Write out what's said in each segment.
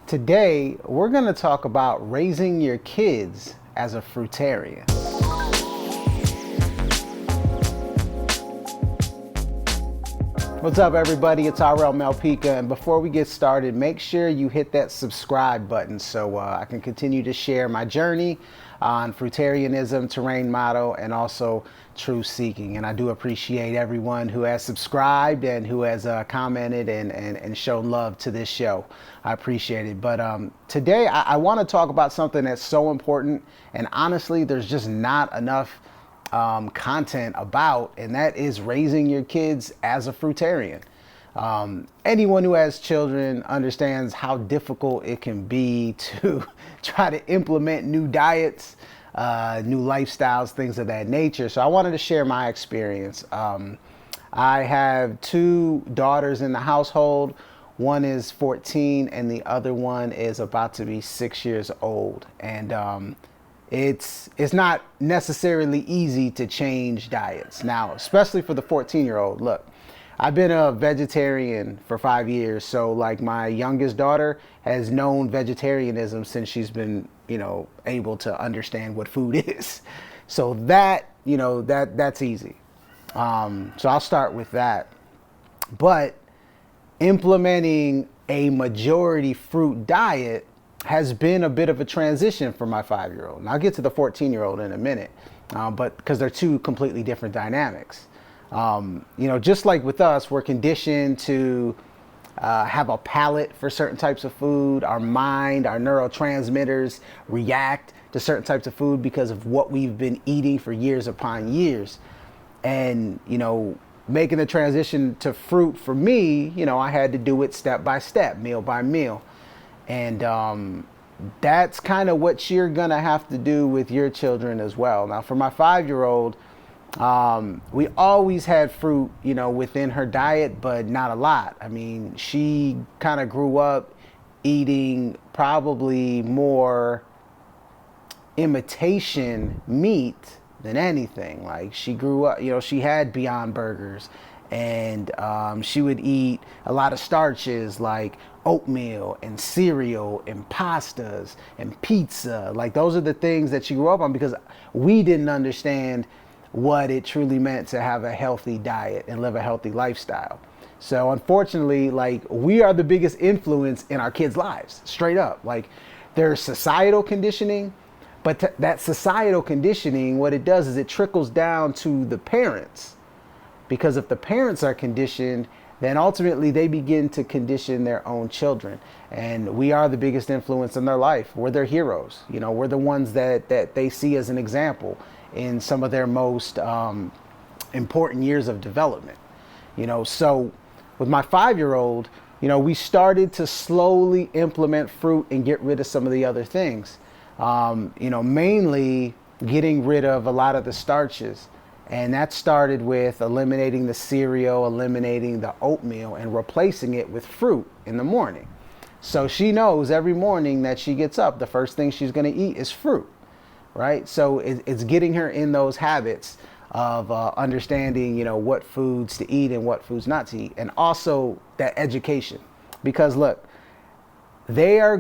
Today, we're going to talk about raising your kids as a fruitarian. What's up, everybody? It's RL Malpica, and before we get started, make sure you hit that subscribe button so I can continue to share my journey on fruitarianism, terrain motto, and also truth seeking. And I do appreciate everyone who has subscribed and who has commented and shown love to this show. I appreciate it. But today I want to talk about something that's so important, and honestly, there's just not enough content about, and that is raising your kids as a fruitarian. Anyone who has children understands how difficult it can be to try to implement new diets, new lifestyles, things of that nature. So I wanted to share my experience. I have two daughters in the household. One is 14 and the other one is about to be 6 years old. And it's not necessarily easy to change diets. Now, especially for the 14-year-old. Look, I've been a vegetarian for 5 years. So like my youngest daughter has known vegetarianism since she's been, able to understand what food is. So that, that's easy. So I'll start with that. But implementing a majority fruit diet has been a bit of a transition for my 5-year-old. And I'll get to the 14-year-old in a minute, but because they're two completely different dynamics. Just like with us, we're conditioned to have a palate for certain types of food. Our mind, our neurotransmitters react to certain types of food because of what we've been eating for years upon years. And, making the transition to fruit for me, I had to do it step by step, meal by meal. And that's kind of what you're going to have to do with your children as well. Now, for my 5-year-old, we always had fruit, within her diet, but not a lot. I mean, she kind of grew up eating probably more imitation meat than anything. Like she grew up, she had Beyond Burgers, and she would eat a lot of starches like oatmeal and cereal and pastas and pizza. Like those are the things that she grew up on because we didn't understand what it truly meant to have a healthy diet and live a healthy lifestyle. So unfortunately, like we are the biggest influence in our kids' lives, straight up. Like there's societal conditioning, but that societal conditioning, what it does is it trickles down to the parents. Because if the parents are conditioned, then ultimately they begin to condition their own children. And we are the biggest influence in their life. We're their heroes. We're the ones that they see as an example in some of their most important years of development. So with my 5-year-old, we started to slowly implement fruit and get rid of some of the other things. Mainly getting rid of a lot of the starches. And that started with eliminating the cereal, eliminating the oatmeal, and replacing it with fruit in the morning. So she knows every morning that she gets up, the first thing she's going to eat is fruit, right? So it's getting her in those habits of understanding, what foods to eat and what foods not to eat. And also that education. Because look, kids are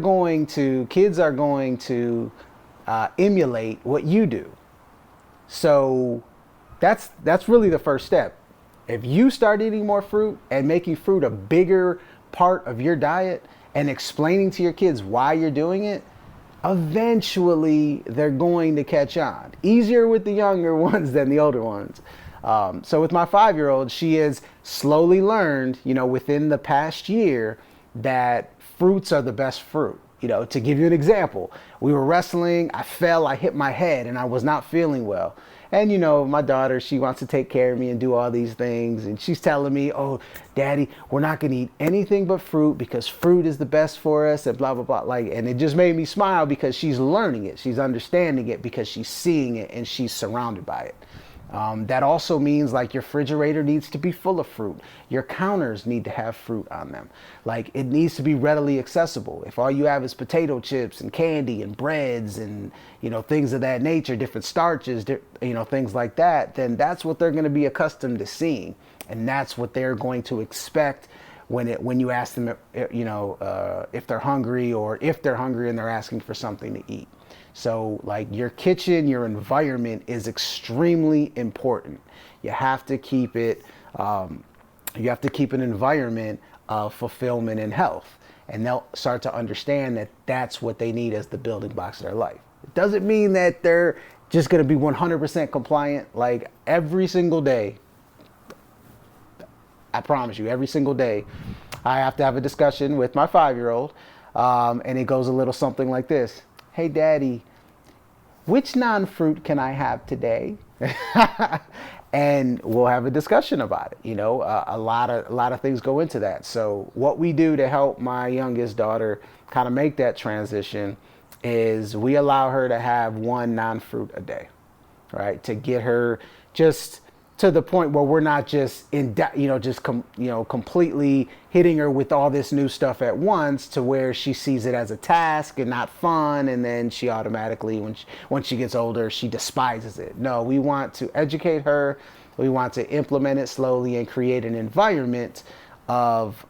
going to emulate what you do. So that's really the first step. If you start eating more fruit and making fruit a bigger part of your diet and explaining to your kids why you're doing it, eventually they're going to catch on. Easier with the younger ones than the older ones. So with my 5-year-old, she has slowly learned, within the past year that fruits are the best fruit. To give you an example, we were wrestling, I fell, I hit my head, and I was not feeling well. And my daughter, she wants to take care of me and do all these things. And she's telling me, oh, Daddy, we're not going to eat anything but fruit because fruit is the best for us and blah, blah, blah. And it just made me smile because she's learning it. She's understanding it because she's seeing it and she's surrounded by it. That also means like your refrigerator needs to be full of fruit. Your counters need to have fruit on them. Like it needs to be readily accessible. If all you have is potato chips and candy and breads and, things of that nature, different starches, things like that, then that's what they're going to be accustomed to seeing. And that's what they're going to expect when you ask them, if they're hungry, or if they're hungry and they're asking for something to eat. So like your kitchen, your environment is extremely important. You have to keep it, you have to keep an environment of fulfillment and health. And they'll start to understand that that's what they need as the building blocks of their life. It doesn't mean that they're just going to be 100% compliant. Like every single day, I promise you, every single day, I have to have a discussion with my 5-year-old. And it goes a little something like this. Hey, Daddy, which non-fruit can I have today? And we'll have a discussion about it. A lot of things go into that. So what we do to help my youngest daughter kind of make that transition is we allow her to have one non-fruit a day, right? To get her just to the point where we're not just completely hitting her with all this new stuff at once, to where she sees it as a task and not fun, and then she automatically, once she gets older, she despises it. No, we want to educate her. We want to implement it slowly and create an environment of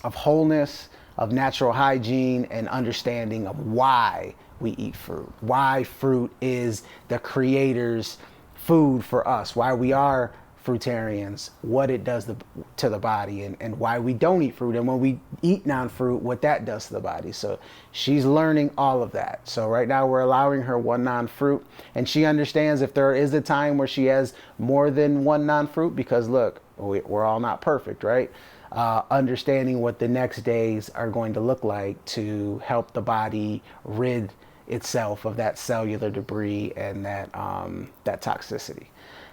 wholeness, of natural hygiene, and understanding of why we eat fruit, why fruit is the creator's food for us, why we are fruitarians, what it does to the body, and why we don't eat fruit, and when we eat non-fruit, what that does to the body. So she's learning all of that. So right now we're allowing her one non-fruit, and she understands if there is a time where she has more than one non-fruit, because look, we're all not perfect, right? Understanding what the next days are going to look like to help the body rid itself of that cellular debris and that toxicity.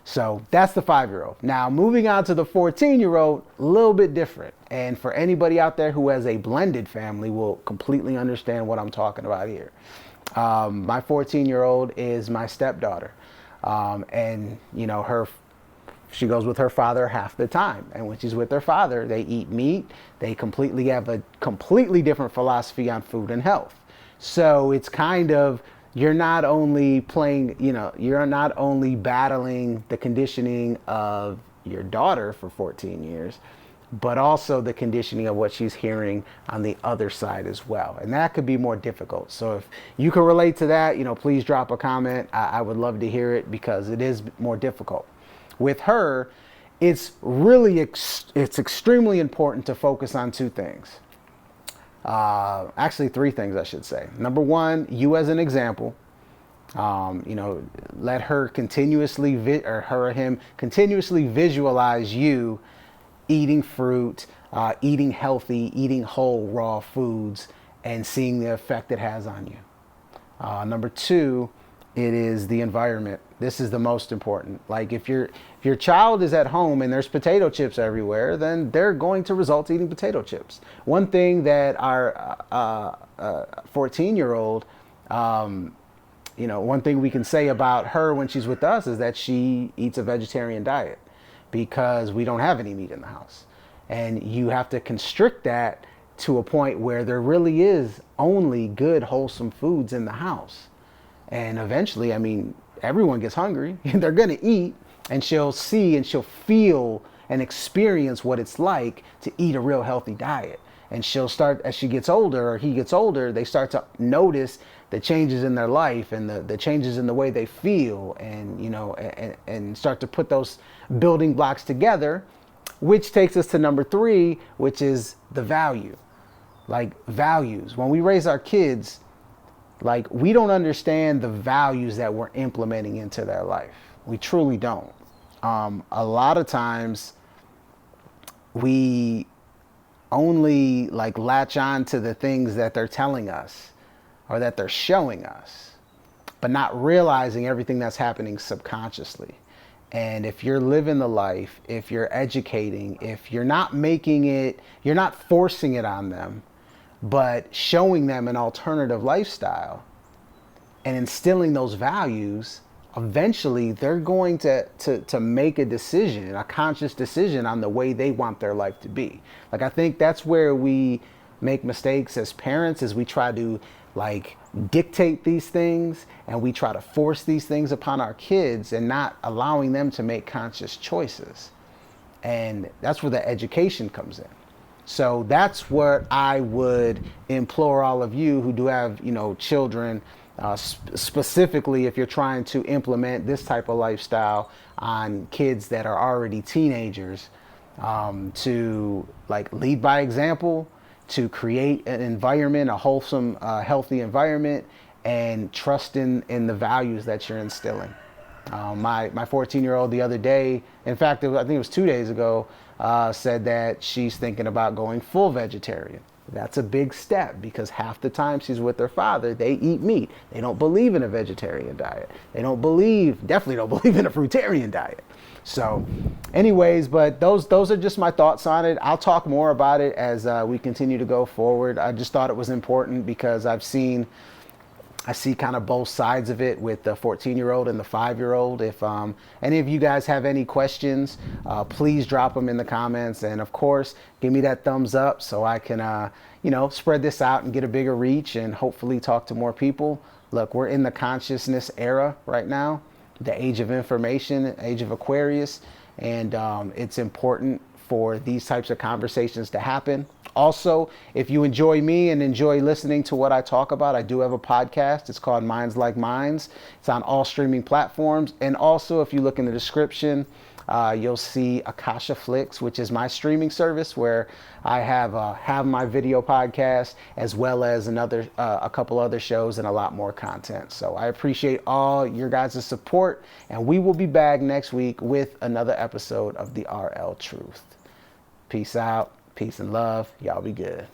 So that's the 5-year-old. Now moving on to the 14-year-old, a little bit different. And for anybody out there who has a blended family will completely understand what I'm talking about here. My 14-year-old is my stepdaughter. And she goes with her father half the time. And when she's with her father, they eat meat. They have a completely different philosophy on food and health. So it's kind of, you're not only battling the conditioning of your daughter for 14 years, but also the conditioning of what she's hearing on the other side as well. And that could be more difficult. So if you can relate to that, please drop a comment. I would love to hear it, because it is more difficult. With her, it's extremely important to focus on two things. Actually, three things, I should say. Number one, you as an example. Let her continuously her or him continuously visualize you eating fruit, eating healthy, eating whole raw foods, and seeing the effect it has on you. Number two, it is the environment. This is the most important. Like if your child is at home and there's potato chips everywhere, then they're going to result to eating potato chips. One thing that our 14-year-old, one thing we can say about her when she's with us is that she eats a vegetarian diet, because we don't have any meat in the house. And you have to constrict that to a point where there really is only good, wholesome foods in the house. And eventually, everyone gets hungry. They're going to eat, and she'll see and she'll feel and experience what it's like to eat a real healthy diet. And she'll start, as she gets older or he gets older, they start to notice the changes in their life and the changes in the way they feel, and and start to put those building blocks together, which takes us to number three, which is the value. Like values. When we raise our kids, like, we don't understand the values that we're implementing into their life. We truly don't. A lot of times we only latch on to the things that they're telling us or that they're showing us, but not realizing everything that's happening subconsciously. And if you're living the life, if you're educating, if you're not you're not forcing it on them, but showing them an alternative lifestyle and instilling those values, eventually they're going to make a decision, a conscious decision on the way they want their life to be. I think that's where we make mistakes as parents, is we try to dictate these things, and we try to force these things upon our kids and not allowing them to make conscious choices. And that's where the education comes in. So that's what I would implore all of you who do have, children, specifically if you're trying to implement this type of lifestyle on kids that are already teenagers, to like lead by example, to create an environment, a wholesome, healthy environment, and trust in the values that you're instilling. My 14-year-old the other day, in fact, I think it was 2 days ago, said that she's thinking about going full vegetarian. That's a big step because half the time she's with her father, they eat meat. They don't believe in a vegetarian diet. Definitely don't believe in a fruitarian diet. So anyways, but those are just my thoughts on it. I'll talk more about it as we continue to go forward. I just thought it was important because I see kind of both sides of it with the 14-year-old and the 5-year-old. If any of you guys have any questions, please drop them in the comments. And of course, give me that thumbs up so I can, spread this out and get a bigger reach and hopefully talk to more people. Look, we're in the consciousness era right now, the age of information, age of Aquarius. And it's important for these types of conversations to happen. Also, if you enjoy me and enjoy listening to what I talk about, I do have a podcast. It's called Minds Like Minds. It's on all streaming platforms. And also, if you look in the description, you'll see Akasha Flix, which is my streaming service where I have my video podcast as well as a couple other shows and a lot more content. So I appreciate all your guys' support, and we will be back next week with another episode of the RL Truth. Peace out. Peace and love. Y'all be good.